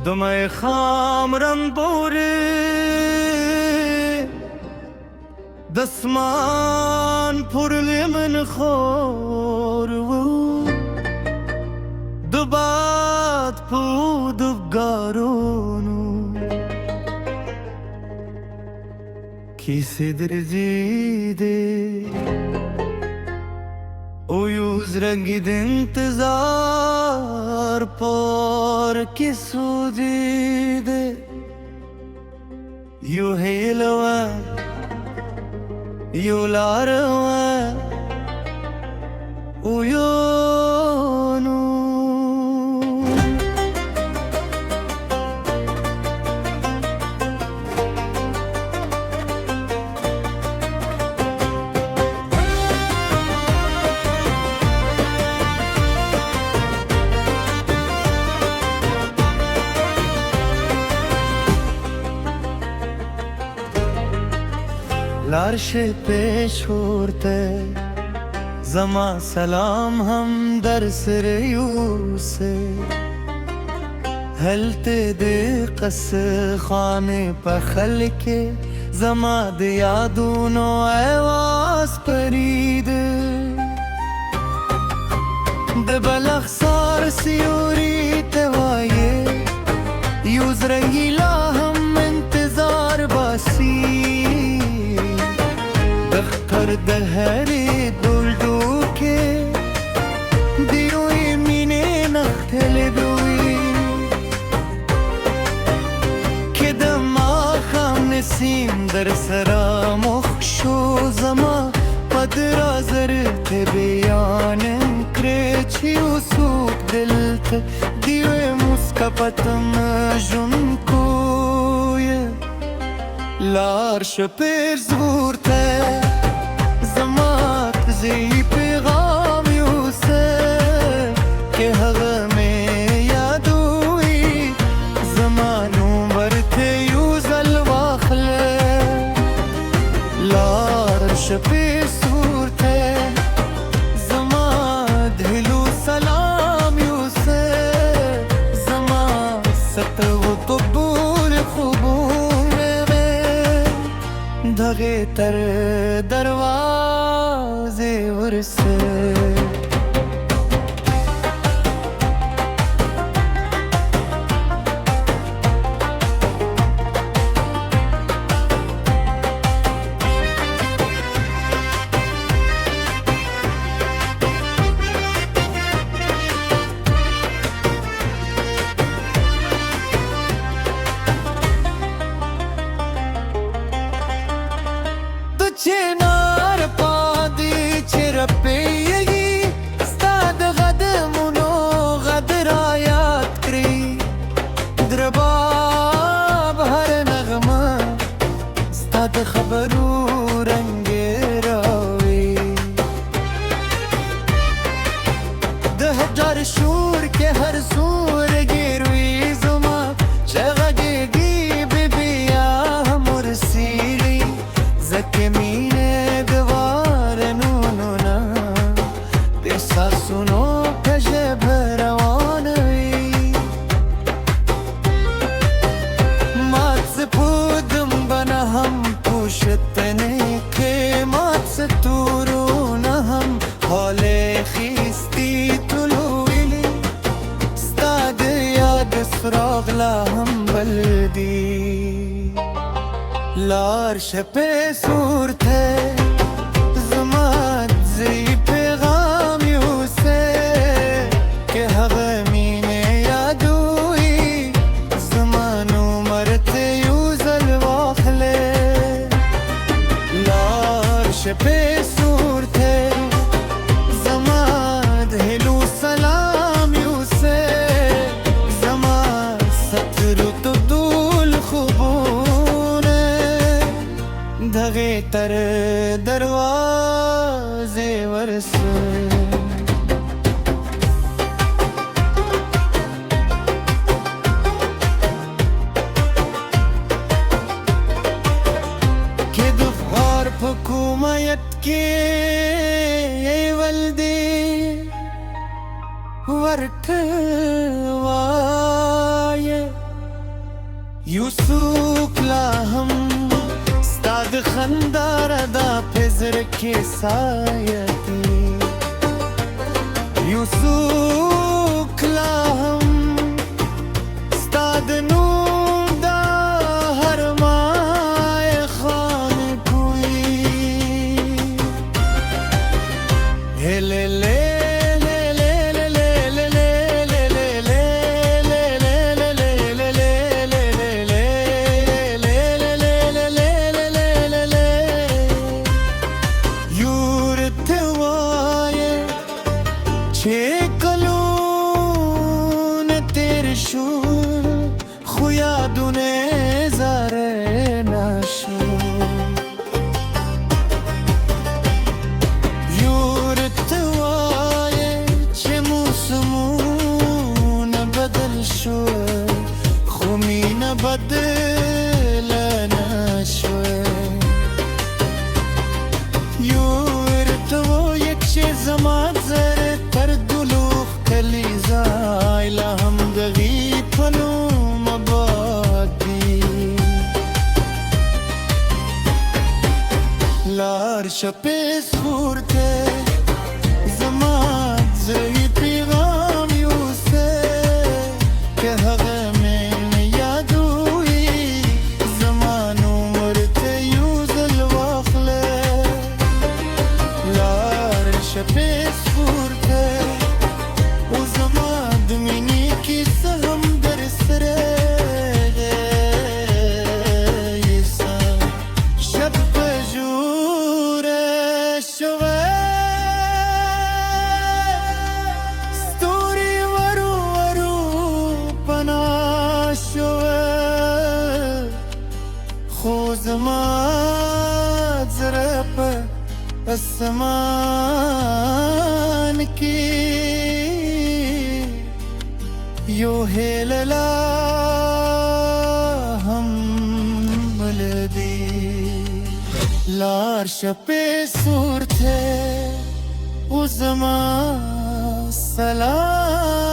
دمای خامرم بوری دسمان پرلی من خور و دباد پو دبگارونو کسی درجیده اویوز رنگید انتظار پر کی سودیده یو هیلوه یو لاروه اویونو लार्श पेश होते जमा सलाम हम दर सरियू से हलते दे कस खाने पखल के जमा दिया दोनों आवाज परीद दबलख सार सियोरी तवाये यूज रंगीला हम इंतजार बासी दख्तर दहरी दुलदू के दियोई मीने नख्तल दुई के दमा खाम नसीम दर सरा मुखशो जमा पदरा जरत बयान क्रेची उसूक दिलत दिवे मुस्का पतम जुनको लार्श पेर जूरते जमात जी पैगाम यूसे के हग में यादुई जमानू बरते यूजल वाखले लार्श पे सूरते जमात हिलू सलाम यूसे जमा सतव कबूल खुबूर धगे तर दरवाजे वरसे चिनार पादी चिरपेगी स्ताद गदमुनो गदरायात करी द्रबाब हर नगमा स्ताद खबरू रंगे रावी दहजार शूर के हर सूर गिरवी जुमा चगदेगी बिबिया मुरसीली मीने दवार नूनुना तेसा सुनो कशे भरवानवी मात से पूदम बना हम पुशतने के मात से तूरू न हम हौले खीस्ती तुलूली स्ताद याद सरागला हम बल्दी लार्श पे सूरते जमात जी पैगाम यूसे के हग मीने यादुई जमानू मरते यूजल वाखले लार्श पे सूरते जमात हिलू सलाम यूसे जमा सतरू तो दूल खुबूर धगे तर दरवाजे वरसे के दुफार हुकूमत के वल्दी वर्ठवाये के सायती यूसुफ लाहम स्ताद नूदा हर माए खान कोई ले ले Çekalun terşur Khuyadune zare naşur Yurtvaye çe musmun badal şur Khumin badal naşur Yurtvaye çe zaman zare لهم دغي پلو مبادی لار شپه سورته زمان زهی پیغام یوسه که هغه من یادوی زمان عمرته یوزل واخله لار شپه سورته و زمان دمینی کی سهم در سره ایسا شب بجوره شوه ستوری ورو ورو پنا شوه خوزمان زرپ اسمان کی यो हेलला हम बलदी लार शपे सूर थे उज़मा सलाम